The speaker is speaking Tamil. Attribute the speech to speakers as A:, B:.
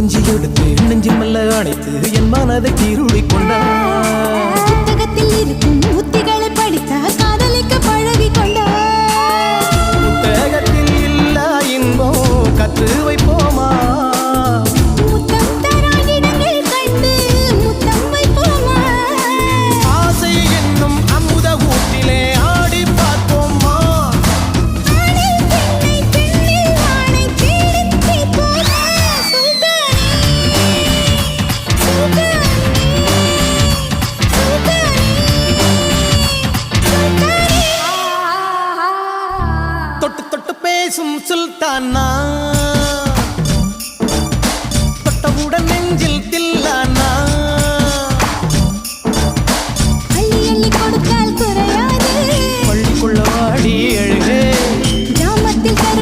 A: கொஞ்சி எடுத்து நெஞ்சில் மெல்ல அணைத்து என் மனதை கீருளி கொண்டார்.
B: புத்தகத்தில் இருக்கும் உத்திகளை படித்த காதலிக்க பழகி கொண்டார்.
A: புத்தகத்தில் இல்ல இன்பம் கற்று வைப்போமா,
B: முத்தம் தரா இடங்கள் கண்டு முத்தம் வைப்போமா,
A: ஆசை என்னும் அமுத ஊட்டிலே ஆடி பார்ப்போமா.
B: ஆணில் பெண்ணை பெண்ணில் ஆணை தேடித் தீர்ப்போமா. சுல்தானே சுல்தானே சுல்தானே
A: தொட்டு தொட்டு பேசும் சுல்தானா, தொட்டவுடன் நெஞ்சில் தில்லானா.